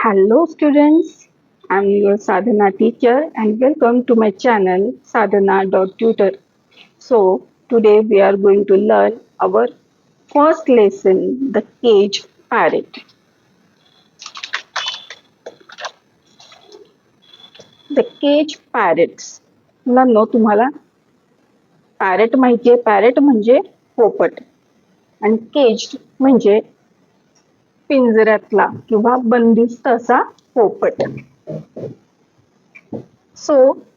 Hello students, I'm your Sadhana teacher and welcome to my channel sadhana.tutor. So today we are going to learn our first lesson, the cage parrot. The cage parrots. मुलांनो तुम्हाला parrot माहितीये, parrot म्हणजे पोपट आणि केज म्हणजे पिंजऱ्यातला किंवा बंदिस्त असा पोपट. सो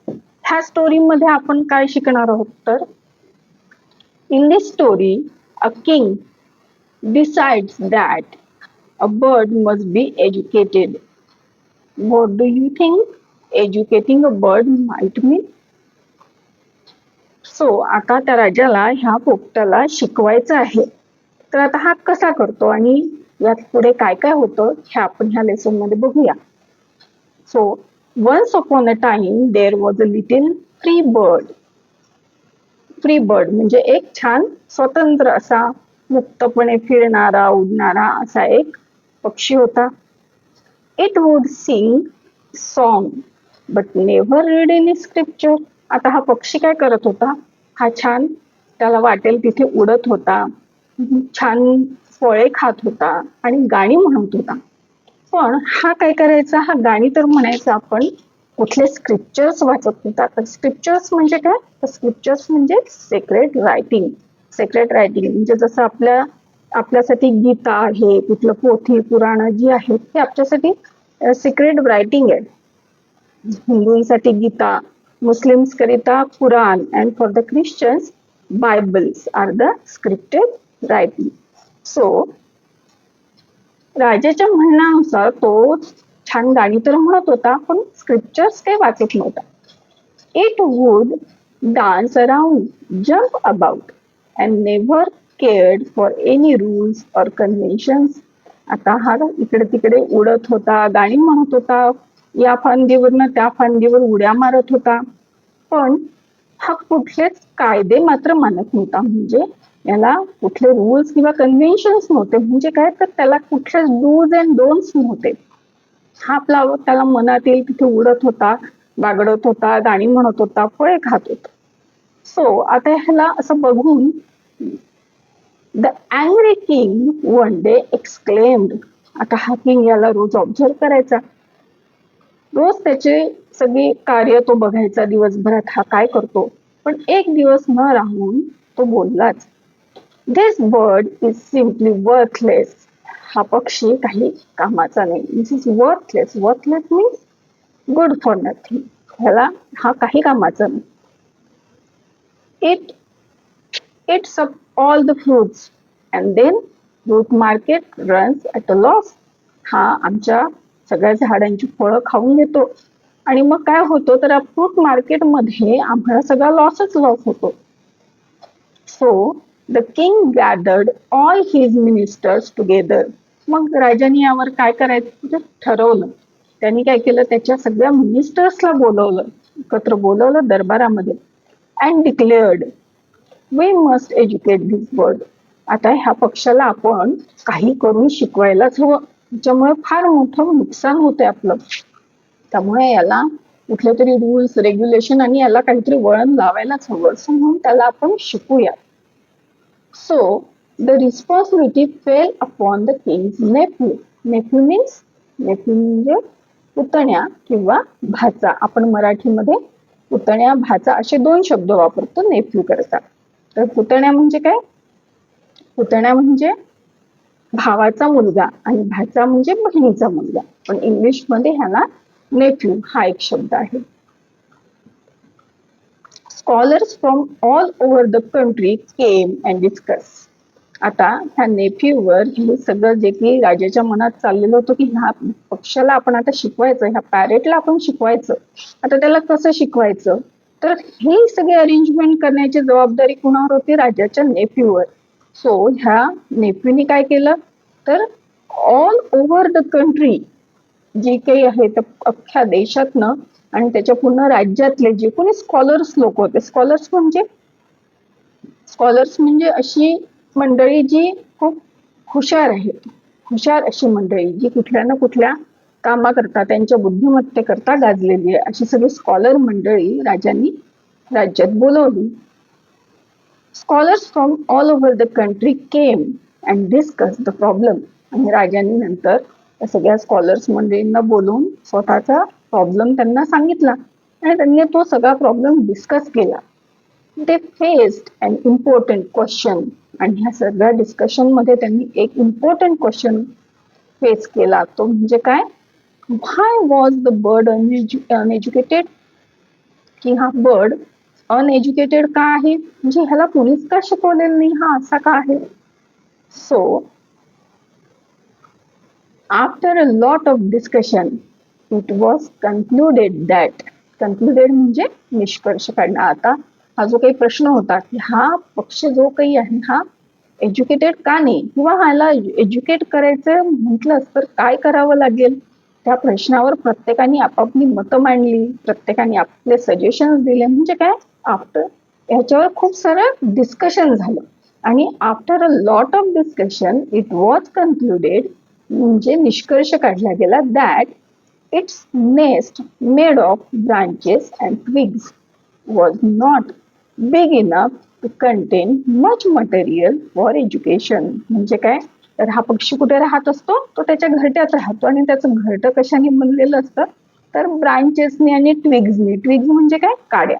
ह्या स्टोरी मध्ये आपण काय शिकणार आहोत तर in this story a king decides that a bird must be educated. What do you think educating a bird might mean? So आता त्या राजाला ह्या पोपटाला शिकवायचं आहे. तर आता हा कसा करतो आणि यात पुढे काय काय होतं हे आपण ह्या लेसन मध्ये बघूया. So once upon a time there was a little free bird. Free bird म्हणजे एक छान स्वतंत्र असा मुक्तपणे फिरणारा उडणारा असा एक पक्षी होता. It would sing song but never read in scripture. आता हा पक्षी काय करत होता, हा छान त्याला वाटेल तिथे उडत होता, छान फळे खात होता आणि गाणी म्हणत होता. पण हा काय करायचा, हा गाणी तर म्हणायचा पण कुठले स्क्रिप्चर्स वाचत होता. तर स्क्रिप्चर्स म्हणजे काय, तर स्क्रिप्चर्स म्हणजे सेक्रेट रायटिंग. सेक्रेट रायटिंग म्हणजे जसं आपल्यासाठी गीता आहे, कुठलं पोथी पुराण जी आहेत ते आपल्यासाठी सिक्रेट रायटिंग आहे. हिंदूंसाठी गीता, मुस्लिम्स करिता Quran and for the Christians Bibles are the scripted writing. So राजाच्या म्हणण्यानुसार तो छान गाणी तर म्हणत होता पण स्क्रिप्चर्स काही वाचत नव्हता. It would dance around, jump about and never cared for any rules और कन्व्हेन्शन्स. आता हा इकडे तिकडे उडत होता, गाणी म्हणत होता, या फांदीवरनं त्या फांदीवर उड्या मारत होता, पण हा कुठलेच कायदे मात्र मानत नव्हता. म्हणजे याला कुठले रूल्स किंवा कन्व्हेन्शन्स नव्हते. म्हणजे काय, तर त्याला कुठले डूज अँड डोंट्स नव्हते. हा आपला त्याला मनात येईल तिथे उडत होता, बागडत होता, गाणी म्हणत होता, फळे खात होता. सो आता ह्याला असं बघून the angry king one day exclaimed. आता हा किंग याला रोज ऑब्झर्व करायचा, रोज त्याचे सगळी कार्य तो बघायचा, दिवसभरात हा काय करतो. पण एक दिवस न राहून तो बोललाच, this bird is simply worthless. हा पक्षी काही कामाचा नाही. This is worthless. Worthless means good for nothing. ह्याला हा काही कामाचा नाही. It eats up all the fruits and then fruit market runs at a loss. हा आमच्या सगळ्या झाडांची फळं खाऊन घेतो आणि मग काय होतं तर फ्रूट मार्केटमध्ये आम्हाला सगळा लॉस होतो. So the king gathered all his ministers together. मग राजाने यावर काय करायचं ठरवलं. त्यांनी काय केलं, त्याच्या सगळ्या मिनिस्टर्सला बोलवलं, एकत्र बोलवलं दरबारामध्ये. And declared we must educate this bird. आता ह्या पक्षाला आपण काही करून शिकवायलाच हवं. त्याच्यामुळे फार मोठं नुकसान होतंय आपलं. त्यामुळे याला कुठले तरी रूल्स रेग्युलेशन आणि याला काहीतरी वळण लावायलाच हवं. असं म्हणून त्याला आपण शिकूया. So the responsibility fell upon the king's nephew. Nephew means, nephew म्हणजे पुतण्या किंवा भाचा. आपण मराठीमध्ये पुतण्या भाचा असे दोन शब्द वापरतो नेफ्यू करता. तर पुतण्या म्हणजे काय, पुतण्या म्हणजे भावाचा मुलगा आणि भाचा म्हणजे बहिणीचा मुलगा. पण इंग्लिश मध्ये ह्याला नेफ्यू हा एक शब्द आहे. Scholars from all over the country came and discuss. आता ह्या नेफ्यूवर हे सगळं जे की राजाच्या मनात चाललेलं होतं की ह्या पक्षाला आपण आता शिकवायचं, ह्या पॅरेटला आपण शिकवायचं. आता त्याला कसं शिकवायचं, तर ही सगळी अरेंजमेंट करण्याची जबाबदारी कुणावर होती, राजाच्या नेफ्यूवर. सो ह्या नेफ्यूनी काय केलं तर ऑल ओव्हर द कंट्री जे काही आहे तर अख्ख्या देशातनं आणि त्याच्या पूर्ण राज्यातले जे कोणी स्कॉलर्स लोक होते, स्कॉलर्स म्हणजे अशी मंडळी जी खूप हुशार आहेत, हुशार अशी मंडळी जी कुठल्या ना कुठल्या कामाकरता, त्यांच्या बुद्धिमत्तेकरता गाजलेली आहे. अशी सगळी स्कॉलर मंडळी राजांनी राज्यात बोलवली. Scholars from all over the country came and discuss the problem. आणि राजांनी नंतर त्या सगळ्या स्कॉलर्स मंडळींना बोलवून स्वतःचा प्रॉब्लेम त्यांना सांगितला आणि त्यांनी तो सगळा प्रॉब्लेम डिस्कस केला. They faced an important question. आणि ह्या सगळ्या डिस्कशन मध्ये त्यांनी एक इम्पॉर्टंट क्वेश्चन फेस केला. तो म्हणजे काय? व्हाय वॉज द बर्ड अनएज्युकेटेड? की हा बर्ड अनएज्युकेटेड का आहे? म्हणजे ह्याला कोणीच का शिकवलेलं नाही, हा असा का आहे? So after a lot of discussion it was concluded that. Concluded म्हणजे निष्कर्ष काढणं. आता हा जो काही प्रश्न होता की हा पक्ष जो काही आहे हा एज्युकेटेड का नाही, किंवा ह्याला एज्युकेट करायचं म्हटलं तर काय करावं लागेल, त्या प्रश्नावर प्रत्येकाने आपापली मतं मांडली, प्रत्येकाने आपले सजेशन दिले. म्हणजे काय, आफ्टर ह्याच्यावर खूप सारं डिस्कशन झालं आणि after a lot of discussion it was concluded म्हणजे निष्कर्ष काढला गेला that its nest made of branches and twigs was not big enough to contain much material for education. म्हणजे काय, तर हा पक्षी कुठे राहत असतो, तो त्याच्या घरट्यात राहतो आणि त्याचं घरटं कशाने बनलेलं असतं, तर ब्रांचेसनी आणि ट्विग्सनी. ट्विग्स म्हणजे काय, काड्या.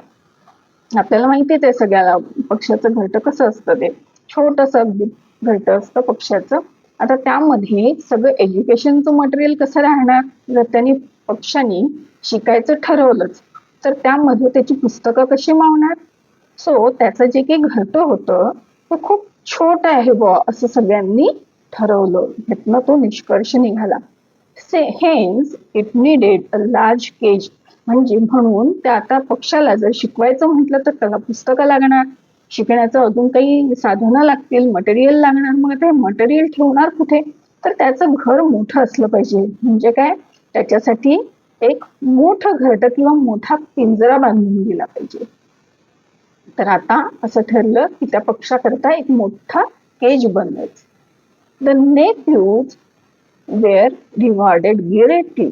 आपल्याला माहितीच आहे सगळ्याला पक्ष्याचं घरटं कसं असतं, ते छोटंसं अगदी घरटं असतं पक्ष्याचं. आता त्यामध्ये सगळं एज्युकेशनचं मटेरियल कसं राहणार, जर त्यांनी पक्ष्यांनी शिकायचं ठरवलंच तर त्यामध्ये त्याची पुस्तकं कशी मावणार. सो त्याचं जे काही घरटं होतं ते खूप छोटं आहे बुवा असं सगळ्यांनी ठरवलं. ह्यातनं तो निष्कर्ष निघाला. Hence it needed a large cage. म्हणजे म्हणून त्या आता पक्षाला जर शिकवायचं म्हटलं तर त्याला पुस्तकं लागणार, शिकण्याचं अजून काही साधनं लागतील, मटेरियल लागणार. मग ते मटेरियल ठेवणार कुठे, तर त्याचं घर मोठं असलं पाहिजे. म्हणजे काय, त्याच्यासाठी एक मोठं घरटं किंवा मोठा पिंजरा बांधून दिला पाहिजे. तर आता असं ठरलं की त्या पक्षाकरता एक मोठा केज बनवायचं. The nephews were rewarded greatly.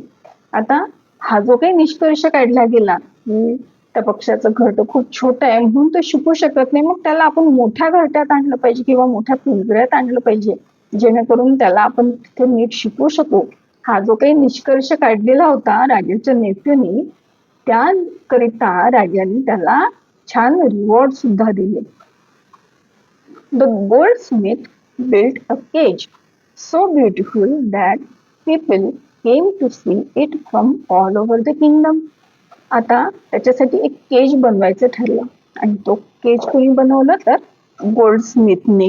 आता हा जो काही निष्कर्ष काढला गेला की त्या पक्षाचं घरटं खूप छोटं आहे म्हणून तो शिकू शकत नाही, मग त्याला आपण मोठ्या घरट्यात आणलं पाहिजे किंवा मोठ्या पिंजऱ्यात आणलं पाहिजे, जेणेकरून त्याला आपण तिथे नीट शिकू शकू. हा जो काही निष्कर्ष काढलेला होता राजाच्या नेत्यूनी, त्याकरिता राजाने त्याला छान रिवॉर्ड सुद्धा दिले. The Goldsmith built a cage so beautiful that people came to see it from all over the kingdom. आता त्याच्यासाठी एक केज बनवायचं ठरलं आणि तो केज कोणी बनवलं, तर गोल्डस्मिथने.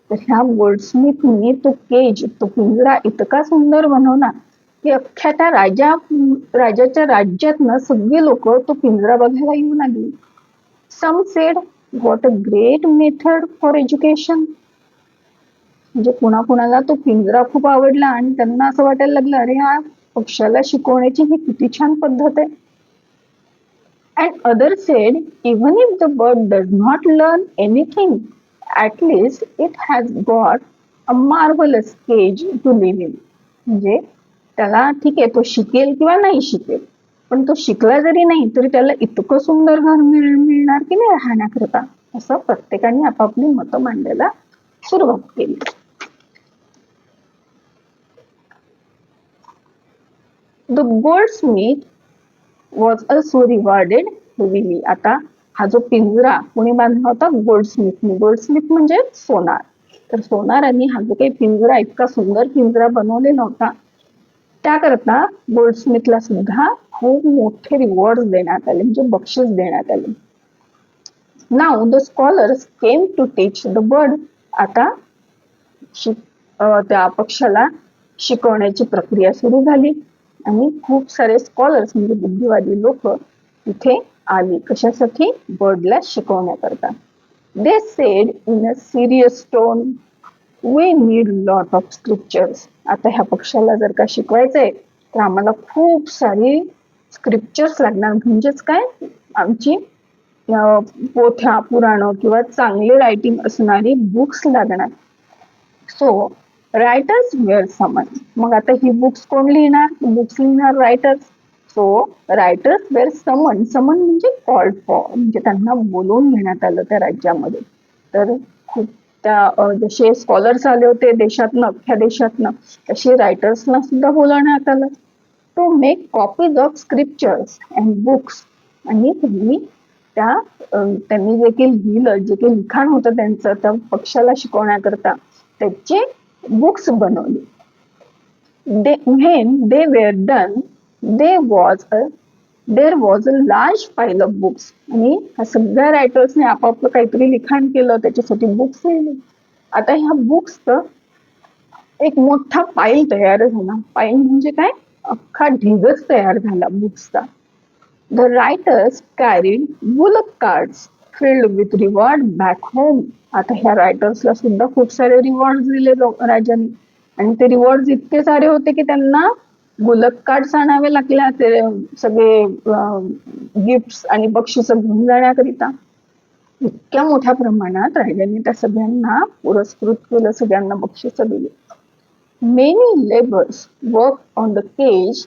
तर ह्या गोल्डस्मिथने तो केज, तो पिंजरा इतका सुंदर बनवला की अख्ख्या त्या राजाच्या राज्यातनं सगळे लोक तो पिंजरा बघायला येऊ लागले. Some said what a great method for education. म्हणजे कुणाकुणाला तो पिंजरा खूप आवडला आणि त्यांना असं वाटायला लागलं, अरे हा पक्ष्याला शिकवण्याची ही किती छान पद्धत आहे. And other said even if the bird does not learn anything at least it has got a marvellous cage to live in. म्हणजे त्याला ठीक आहे, तो शिकेल किंवा नाही शिकेल, पण तो शिकला जरी नाही तरी त्याला इतकं सुंदर घर मिळणार की नाही राहण्याकरता. असं प्रत्येकाने आपापली मतं मांडायला सुरुवात केली. The Goldsmith was also rewarded heavily. आता हा जो पिंजरा कोणी बांधला होता, गोल्डस्मिथने. गोल्डस्मिथ म्हणजे सोनार. तर सोनारांनी हा जो काही पिंजरा, इतका सुंदर पिंजरा बनवलेला होता, त्याकरता गोल्डस्मिथला सुद्धा खूप मोठे रिवॉर्ड देण्यात आले, म्हणजे बक्षीस देण्यात आले. Now the scholars came to teach the bird. आता त्या पक्षाला शिकवण्याची प्रक्रिया सुरू झाली आणि खूप सारे स्कॉलर्स म्हणजे बुद्धिवादी लोक इथे आली. कशासाठी? बर्डला शिकवण्याकरता. They said in a serious tone, we need lot of scriptures. आता ह्या पक्षाला जर का शिकवायचंय तर आम्हाला खूप सारी स्क्रिप्चर्स लागणार. म्हणजेच काय, आमची पोथ्या, पुराण किंवा चांगले रायटिंग असणारी बुक्स लागणार. सो रायटर्स वेअर समन. मग आता ही बुक्स कोण लिहिणार? बुक्स लिहिणार रायटर्स. सो रायटर्स वेअर समन. समन म्हणजे कॉल्ड फॉर, म्हणजे त्यांना बोलवून घेण्यात आलं त्या राज्यामध्ये. तर खूप त्या जसे स्कॉलर्स आले होते देशातनं, अख्ख्या देशातनं, तसे रायटर्सना सुद्धा बोलवण्यात आलं. To make copies of scriptures and books. आणि त्यांनी जे काही लिहिलं, जे काही लिखाण होतं त्यांचं त्या पक्षाला शिकवण्याकरता त्याचे बुक्स बनवले. When they were done, there was a large pile of books. आणि ह्या सगळ्या रायटर्सने आपापलं काहीतरी लिखाण केलं, त्याच्यासाठी बुक्स लिहिले. आता ह्या बुक्सचं एक मोठा पाईल तयार झाला. पाईल म्हणजे काय? अख्खा ढिगच तयार झाला बुक्सचा. The writers carried bullock carts filled with reward back home. आता ह्या रायटर्सला सुद्धा खूप सारे रिवॉर्ड दिले राजाने, आणि ते रिवॉर्ड इतके सारे होते की त्यांना बुलक कार्ड्स आणावे लागल्या ते सगळे गिफ्ट्स आणि बक्षिस घेऊन जाण्याकरिता. इतक्या मोठ्या प्रमाणात राजाने त्या सगळ्यांना पुरस्कृत केलं, सगळ्यांना बक्षिस दिली. Many laborers worked on the cage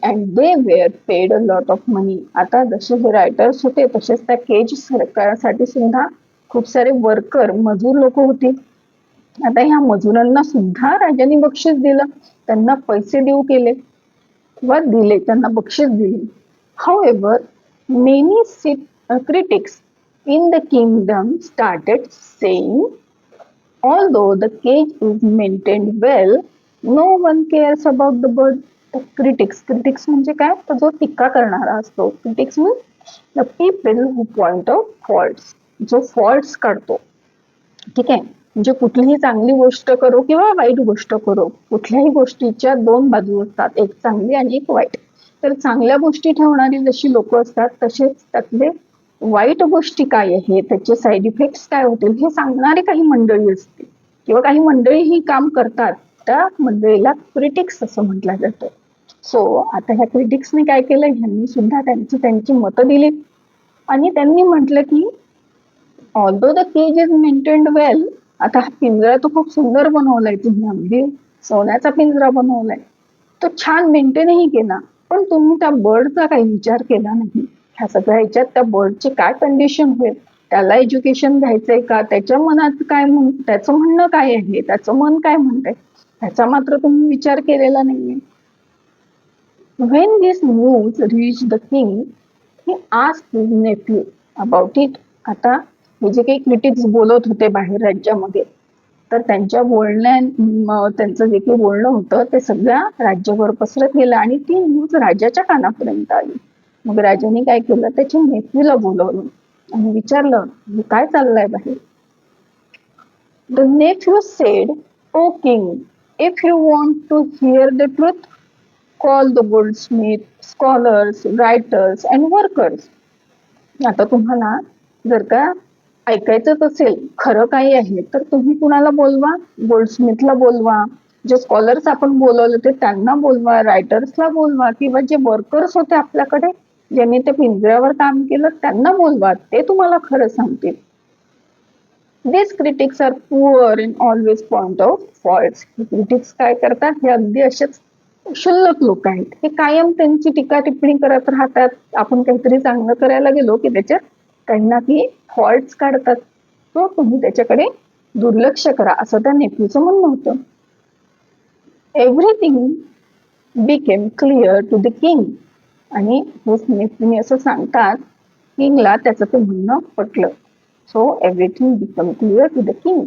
and they were paid a lot of money. आता जसे हे रायटर्स होते तसेच त्या केज सरकारसाठी सुद्धा खूप सारे वर्कर, मजूर लोक होते. आता ह्या मजुरांना सुद्धा राजाने बक्षीस दिलं, त्यांना पैसे देऊ केले किंवा दिले, त्यांना बक्षीस दिले. However, many critics in the kingdom started saying, although the cage is maintained well, no one cares about the bird. Critics म्हणजे काय? तर जो टीका करणारा असतो. Critics means the people who point out faults, जो फॉल्ट्स काढतो. ठीक आहे, म्हणजे कुठलीही चांगली गोष्ट करो किंवा वाईट गोष्ट करो, कुठल्याही गोष्टीच्या दोन बाजू असतात, एक चांगली आणि एक वाईट. तर चांगल्या गोष्टी ठेवणारी जशी लोक असतात तसेच त्यातले वाईट गोष्टी काय आहे, त्याचे साईड इफेक्ट्स काय होतील हे सांगणारी काही मंडळी असते किंवा काही मंडळी ही काम करतात. त्या मंडळीला क्रिटिक्स असं म्हटलं जातं. सो आता ह्या क्रिटिक्सने काय केलं, ह्यांनी सुद्धा त्यांची मतं दिली आणि त्यांनी म्हटलं की although the cage is maintained well. आता हा पिंजरा तो खूप सुंदर बनवलाय, तुम्ही अगदी सोन्याचा पिंजरा बनवलाय, तो छान मेंटेनही केला, पण तुम्ही त्या बर्डचा काही विचार केला नाही. ह्या सगळ्या ह्याच्यात त्या बर्डची काय कंडिशन होईल, त्याला एज्युकेशन द्यायचंय का, त्याच्या मनात काय त्याचं म्हणणं काय आहे, त्याचं मन काय म्हणतंय, ह्याचा मात्र तुम्ही विचार केलेला नाहीये. When this news reached the king, he asked his nephew about it. आता हे जे काही क्रिटिक्स बोलत होते बाहेर राज्यामध्ये, तर त्यांच्या त्यांचं जे काही बोलणं होतं ते सगळ्या राज्यभर पसरत गेलं आणि ती न्यूज राजाच्या कानापर्यंत आली. मग राजाने काय केलं, त्याच्या नेफ्यूला बोलवलं आणि विचारलं काय चाललंय बाहेर. The nephew said, "O king, if you want to hear the truth, call the goldsmith, scholars, writers and workers." आता तुम्हाला जर का ऐकायचंच असेल खरं काही आहे तर तुम्ही कुणाला बोलवा, गोल्डस्मिथला बोलवा, जे स्कॉलर्स आपण बोलवले ते त्यांना बोलवा, रायटर्सला बोलवा, किंवा जे वर्कर्स होते आपल्याकडे ज्यांनी ते पिंजऱ्यावर काम केलं त्यांना बोलवा, ते तुम्हाला खरं सांगतील. These critics are poor and always point out faults. Critics काय करतात, हे अगदी असेच क्षुल्लक लोक आहेत, हे कायम त्यांची टीका टिप्पणी करत राहतात. आपण काहीतरी चांगलं करायला गेलो की त्याच्यात काही ना काही फॉल्ट्स काढतात, तो तुम्ही त्याच्याकडे दुर्लक्ष करा, असं त्या नेफ्यूचं म्हणणं होतं. Everything became clear to the king. आणि नेफ्यूने असं सांगतात किंगला त्याचं ते म्हणणं पटलं. So everything became clear to the king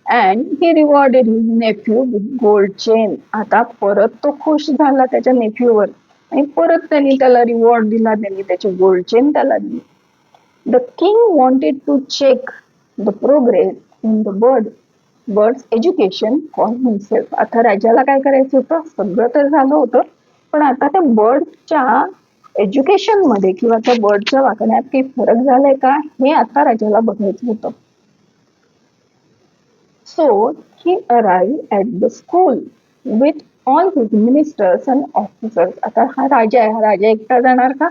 and he rewarded his nephew with gold chain. आता परत तो खुश झाला त्याच्या नेफ्यूवर आणि परत त्यांनी त्याला रिवॉर्ड दिला, त्यांनी त्याची गोल्ड चेन त्याला दिली. The king wanted to check the progress in the bird's education for himself. आता राजाला काय करायचं होतं, सगळं तर झालं होतं, पण आता त्या बर्डच्या एज्युकेशन मध्ये किंवा त्या बर्डच्या वागण्यात काही फरक झालाय का हे आता राजाला बघायचं होतं. So he arrived at the school with all his ministers and officers. आता हा राजा आहे, हा राजा एकटा जाणार का?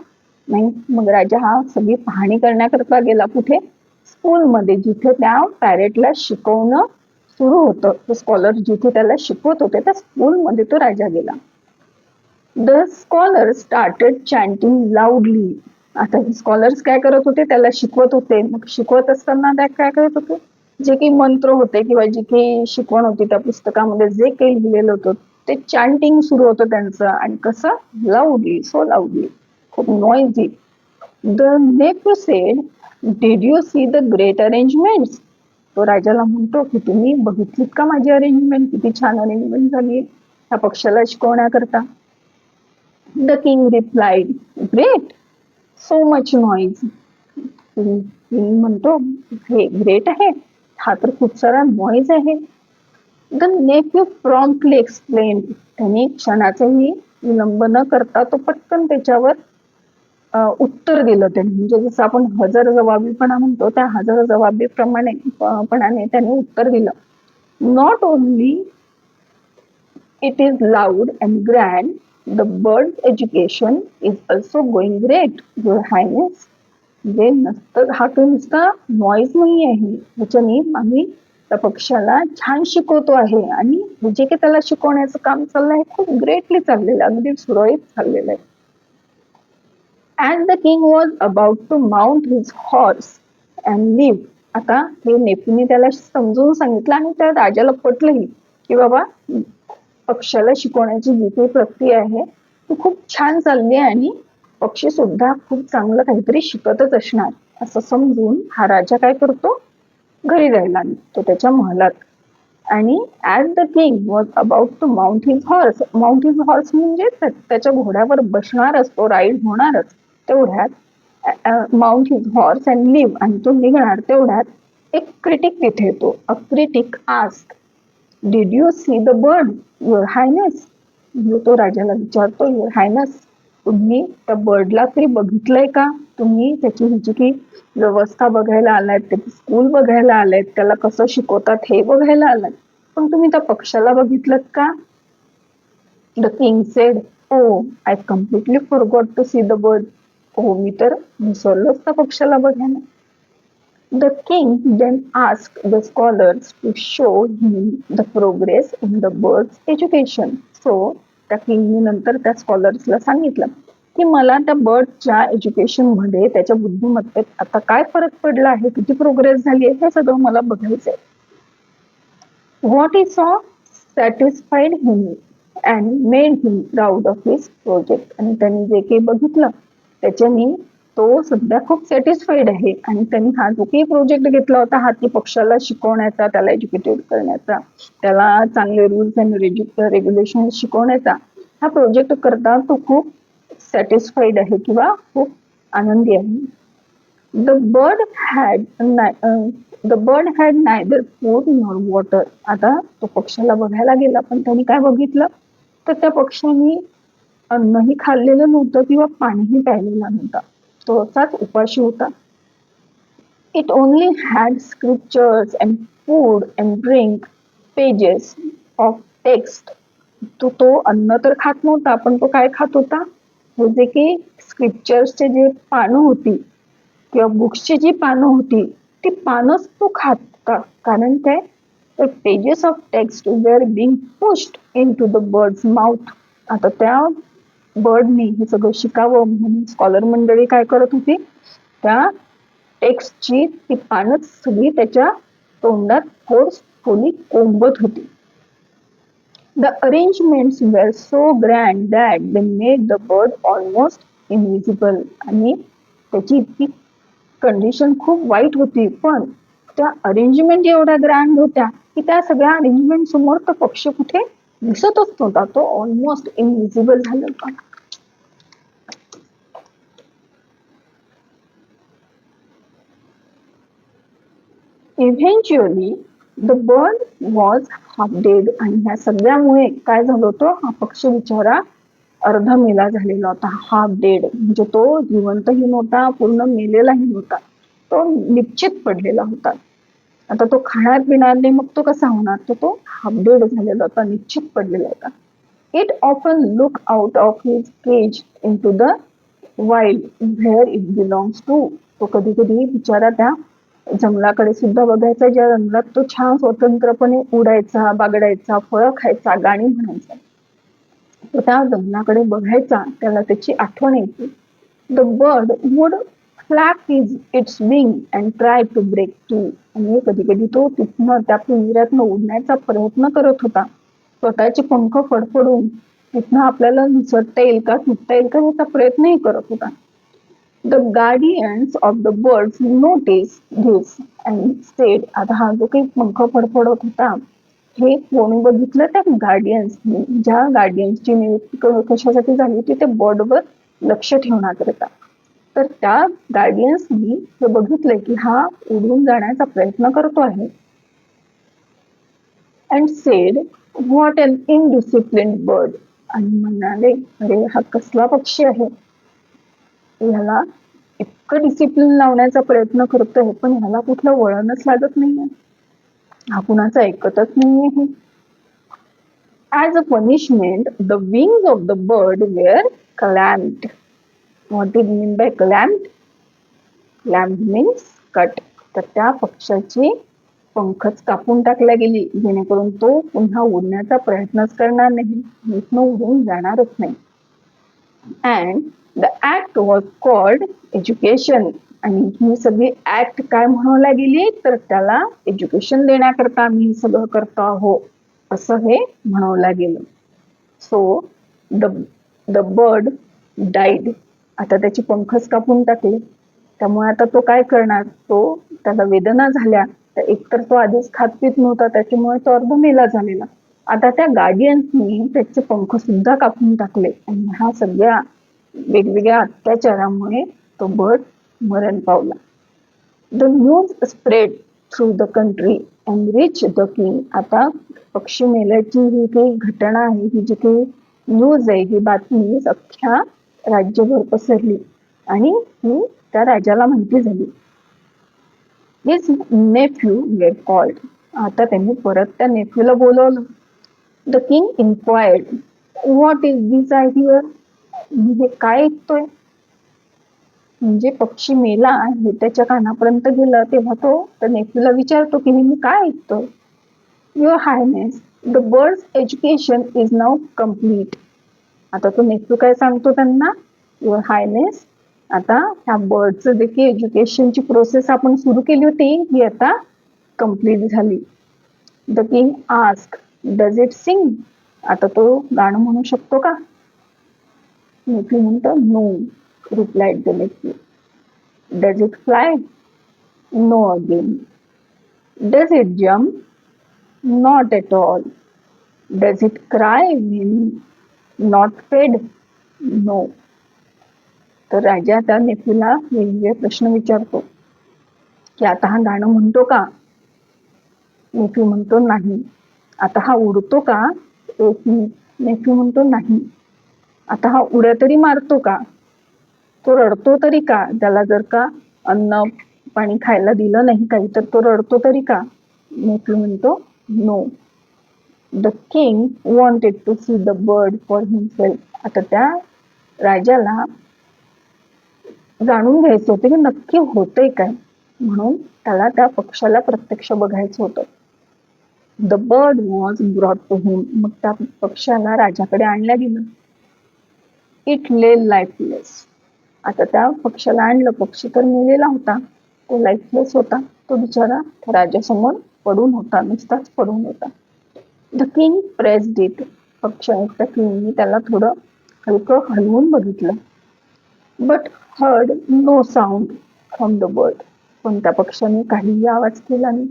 नाही. मग राजा हा सगळी पाहणी करण्याकरता गेला कुठे, स्कूलमध्ये जिथे त्या पॅरेटला शिकवणं सुरू होतं, ते स्कॉलर जिथे त्याला शिकवत होते त्या स्कूलमध्ये तो राजा गेला. The scholar started chanting लाऊडली. आता हे स्कॉलर्स काय करत होते, त्याला शिकवत होते. मग शिकवत असताना त्या काय करत होते, जे काही मंत्र होते किंवा जी काही शिकवण होती त्या पुस्तकामध्ये जे काही लिहिलेलं होतं ते चॅन्टिंग सुरू होतं त्यांचं. आणि कसं, लाऊडली, सो लाऊडली, खूप noisy. The nephew said, did you see the great arrangements. तो राजाला म्हणतो की तुम्ही बघितलीत का माझी अरेंजमेंट, किती छान अरेंजमेंट झाली ह्या पक्षाला शिकवण्याकरता. The king replied, great, so much noise. किंग म्हणतो हे ग्रेट आहे, हा तर खूप सारा नॉईज आहे. द नेफ्यू प्रॉम्प्टली एक्सप्लेन, त्यांनी क्षणाचाही विलंब न करता तो पटकन त्याच्यावर उत्तर दिलं त्यांनी. म्हणजे जसं आपण हजर जबाबीपणा म्हणतो त्या हजर जबाबीपणाने त्यांनी उत्तर दिलं. Not only it is loud and grand, the bird education is also going great, your highness. म्हणजे नसतं, हा काही नुसता नॉईज नाही आहे, ह्याच्याने आम्ही त्या पक्षाला छान शिकवतो आहे आणि जे काही त्याला शिकवण्याचं काम चाललं आहे खूप ग्रेटली चाललेलं, अगदी सुरळीत चाललेलं आहे. And the king was about to mount his horse and leave. आता हे नेपीने त्याला समजून सांगितलं आणि त्या राजाला पटलंही की बाबा पक्षाला शिकवण्याची जी काही प्रक्रिया आहे ती खूप छान चालली आहे आणि पक्षी सुद्धा खूप चांगलं काहीतरी शिकतच असणार असं समजून हा राजा काय करतो, घरी जायला निघतो त्याच्या महलात. आणि as the king was about to mount his horse म्हणजे त्याच्या घोड्यावर बसणार असतो, राईड होणारच. तेवढ्यात mount his horse and leave, आणि तो निघणार तेवढ्यात एक क्रिटिक तिथे येतो. A critic ask, did you see the bird, your highness. म्हणजे तो राजाला विचारतो, युअर हायनेस, तुम्ही त्या बर्डला तरी बघितलंय का, तुम्ही त्याची ह्याची की व्यवस्था बघायला आलायत, त्याची स्कूल बघायला आलायत, त्याला कसं शिकवतात हे बघायला आलायत, पण तुम्ही त्या पक्षाला बघितलं का. The king said, oh I completely forgot to see the bird. हो, मी तर विसरलोच त्या पक्षाला बघायला. The king then ask the scholars to show him the progress in the bird's education. So त्या किंगने नंतर त्या स्कॉलर्सला सांगितलं की मला त्या बर्डच्या एज्युकेशन मध्ये त्याच्या बुद्धिमत्तेत आता काय फरक पडला आहे, किती प्रोग्रेस झाली आहे, हे सगळं मला बघायचंय. What he saw satisfied him and made him proud of his project. आणि त्यांनी जे काही बघितलं त्याच्याने तो सध्या खूप सॅटिस्फाईड आहे आणि त्यांनी हा जो काही प्रोजेक्ट घेतला होता हाती पक्षाला शिकवण्याचा, त्याला एज्युकेटेड करण्याचा, त्याला चांगले रूल्स अँड रेग्युलेशन शिकवण्याचा, हा प्रोजेक्ट करता तो खूप सॅटिस्फाईड आहे किंवा खूप आनंदी आहे. The bird had neither food nor water. आता तो पक्षाला बघायला गेला पण त्यांनी काय बघितलं तर त्या पक्षाने अन्नही खाल्लेलं नव्हतं किंवा पाणीही प्यायलेलं नव्हता, तो असाच उपाशी होता. It only had scriptures and food and drink, pages of text. तो अन्न तर खात नव्हता पण तो काय खात होता, हे जे की स्क्रिप्चर्सचे जे पानं होती किंवा बुक्सची जी पानं होती ती पानंच तो खात होता. कारण काय, तर pages of text were being pushed in to the bird's mouth. आता त्या बर्डनी हे सगळं शिकावं म्हणून स्कॉलर मंडळी काय करत होती, त्या टेक्स्टची ती पानच सगळी त्याच्या तोंडात फोर्सफुली कोंबत होती. The arrangements were so grand that they made the bird almost invisible. आणि त्याची इतकी कंडिशन खूप वाईट होती पण त्या अरेंजमेंट एवढ्या ग्रँड होत्या की त्या सगळ्या अरेंजमेंट समोर तो पक्षी कुठे दिसतच नव्हता, तो ऑलमोस्ट इनविजिबल झाला होता. Eventually the bird was half dead. आणि ह्या सगळ्यामुळे काय झालं होतं, हा पक्षी बिचारा अर्धा मेला झालेला होता. हाफ डेड म्हणजे तो जिवंतही नव्हता, पूर्ण मेलेलाही नव्हता, तो निश्चित पडलेला होता. आता तो खाणार पिणार नाही मग तो कसा होणार, तो हाफ डेड झालेला होता, निश्चित पडलेला होता. It often look out of his cage in to the wild where it belongs to. तो कधी कधी बिचारा त्या जंगलाकडे सुद्धा बघायचा, ज्या जंगलात तो छान स्वतंत्रपणे उडायचा, बागडायचा, फळं खायचा, गाणी म्हणायचा. तो त्या जंगलाकडे बघायचा, त्याला त्याची आठवण यायची. The bird would flap its wing and try to break through. आणि कधी कधी तो तिथनं त्या पिंजऱ्यातनं उडण्याचा प्रयत्न करत होता, स्वतःची पंख फडफडून तिथनं आपल्याला निसटता येईल का, सुटता येईल का याचा प्रयत्नही करत होता. The Guardians of the birds notice this and sed. आता हा जो काही पंख फडफडत होता, हे कोणी बघितलं? त्या गार्डियन्सनी. ज्या गार्डियन्सची नियुक्ती कशासाठी झाली होती? ते बर्डवर लक्ष ठेवण्याकरिता. तर त्या गार्डियन्सनी हे बघितलंय की हा उडून जाण्याचा प्रयत्न करतो आहे. And said, what an undisciplined bird. आणि म्हणाले, अरे हा कसला पक्षी आहे, ह्याला इतकं डिसिप्लिन लावण्याचा प्रयत्न करतोय, पण ह्याला कुठलं वळणच लागत नाहीये, हा कुणाचं ऐकतच नाहीये. As a punishment the wings of the bird were clamped. What it mean by clamped? Clamped means cut. तर त्या पक्षाची पंखच कापून टाकल्या गेली, जेणेकरून तो पुन्हा उडण्याचा प्रयत्नच करणार नाही, इथनं उडून जाणारच नाही. And the act was called education. आणि ही सगळी ऍक्ट काय म्हणायला गेली? तर त्याला एज्युकेशन देण्याकरता आम्ही हे सगळं करतो आहोत, असं हे म्हणावलं गेलं. So the bird died. आता त्याची पंखच कापून टाकले, त्यामुळे आता तो काय करणार? तो त्याला वेदना झाल्या, तर एकतर तो आधीच खात पित नव्हता, त्याच्यामुळे तो अर्ध मेला झालेला. आता त्या गार्डियन्सनी त्याचे पंख सुद्धा कापून टाकले, आणि ह्या सगळ्या वेगवेगळ्या अत्याचारामुळे तो बर्ड मरण पावला. The news spread through the country and rich the king. आता पक्षी मेल्याची ही काही घटना आहे, ही जी काही न्यूज आहे, ही बातमी अख्ख्या राज्यभर पसरली आणि ही त्या राजाला माहिती झाली. His Neiphiu gate called. आता त्यांनी परत त्या नेफ्यूला बोलवलं. The king enquired, what is this I hear. म्हणजे काय ऐकतोय? म्हणजे पक्षी मेला हे त्याच्या कानापर्यंत गेलं, तेव्हा तो त्या नेफ्यूला विचारतो की मी काय ऐकतोय? Your Highness, the bird's education is now complete. आता तो नेफ्यू काय सांगतो त्यांना? युअर हायनेस, आता ह्या बर्डचं जे की एज्युकेशनची प्रोसेस आपण सुरू केली होती, ही आता कम्प्लीट झाली. The king ask, does it sing. आता तो गाणं म्हणू शकतो का? नेफ्यू म्हणतो, no, replied the nephew. Does it fly? No again. Does it jump? Not at all. Does it cry when not fed? No. तर राजा त्या नेफ्यूला वेगवेगळे प्रश्न विचारतो की आता हा गाणं म्हणतो का? नेफ्यू म्हणतो नाही. आता हा उडतो का? नेफ्यू म्हणतो नाही. आता हा उड्या तरी मारतो का? तो रडतो तरी का? त्याला जर का अन्न पाणी खायला दिलं नाही काही, तर तो रडतो तरी का? नेफ्यू म्हणतो no. The king wanted to see the bird for himself. आता त्या राजाला जाणून घ्यायचं होतं की नक्की होतंय काय, म्हणून त्याला त्या पक्षाला प्रत्यक्ष बघायचं होतं. The bird was brought to him. मग त्या पक्षाला राजाकडे आणल्या गेलं. इट ले लाईफलेस. आता त्या पक्षाला आणलं, पक्षी तर मेलेला होता, तो लाईफलेस होता, तो बिचारा राजासमोर पडून होता, नुसताच पडून होता. The king pressed it. पक्षाच्या किंगनी त्याला थोडं हलकं हलवून बघितलं. But heard no sound from the bird. पण त्या पक्षाने काहीही आवाज केला नाही.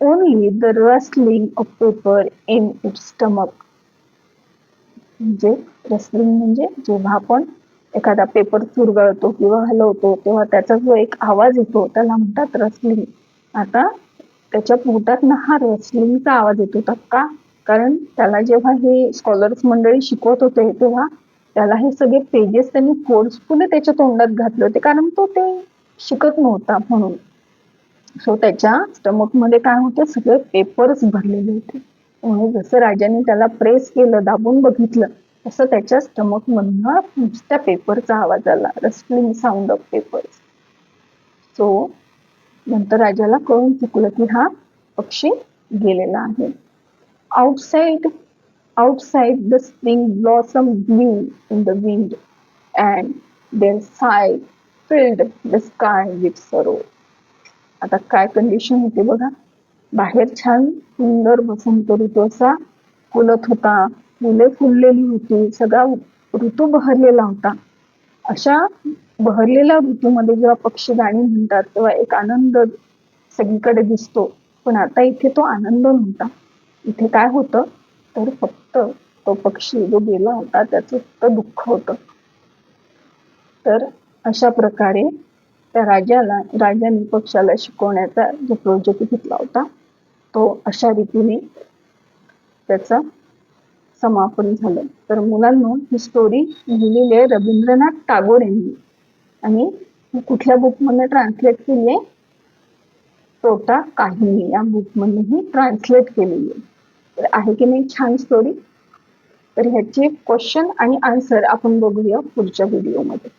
Only the rustling of paper in its stomach. म्हणजे रस्टलिंग म्हणजे जेव्हा आपण एखादा पेपर चुरगळतो किंवा हलवतो, तेव्हा त्याचा जो एक आवाज येतो, त्याला म्हणतात रस्टलिंग. आता त्याच्या पोटात हा रस्टलिंगचा आवाज येत होता का? कारण त्याला जेव्हा हे स्कॉलर्स मंडळी शिकवत होते, तेव्हा त्याला हे सगळे पेजेस त्यांनी फोर्सफुली त्याच्या तोंडात घातले होते, कारण तो ते शिकत नव्हता म्हणून. सो त्याच्या स्टमक मध्ये काय होते? सगळे पेपर्स भरलेले होते. म्हणून जसं राजाने त्याला प्रेस केलं, दाबून बघितलं, तसं त्याच्या स्टमक मधनं नुसत्या पेपरचा आवाज आला, रस्टलिंग साऊंड ऑफ पेपर्स. सो नंतर राजाला कळून चुकलं की हा पक्षी गेलेला आहे. Outside outside the spring blossom blew in the wind and their sigh filled the sky with sorrow. आता काय कंडिशन होती बघा, बाहेर छान सुंदर वसंत ऋतू असा फुलत होता, फुले फुललेली होती, सगळा ऋतू बहरलेला होता. अशा बहरलेल्या ऋतूमध्ये जेव्हा पक्षी गाणी म्हणतात तेव्हा एक आनंद सगळीकडे दिसतो. पण आता इथे तो आनंद नव्हता. इथे काय होतं तर फक्त तो पक्षी जो गेला होता त्याचं फक्त दुःख होतं. तर अशा प्रकारे त्या राजाने पक्षाला शिकवण्याचा जो प्रोजेक्ट घेतला होता तो अशा रीतीने त्याचं समापन झालं. तर मुलांनो, ही स्टोरी लिहिलेली आहे रवींद्रनाथ टागोर यांनी आणि कुठल्या बुकमधनं ट्रान्सलेट केली आहे, तोटा काहिनी या बुकमधनं ही ट्रान्सलेट केलेली आहे. तर आहे की नाही छान स्टोरी. तर ह्याचे क्वेश्चन आणि आन्सर आपण बघूया पुढच्या व्हिडिओमध्ये.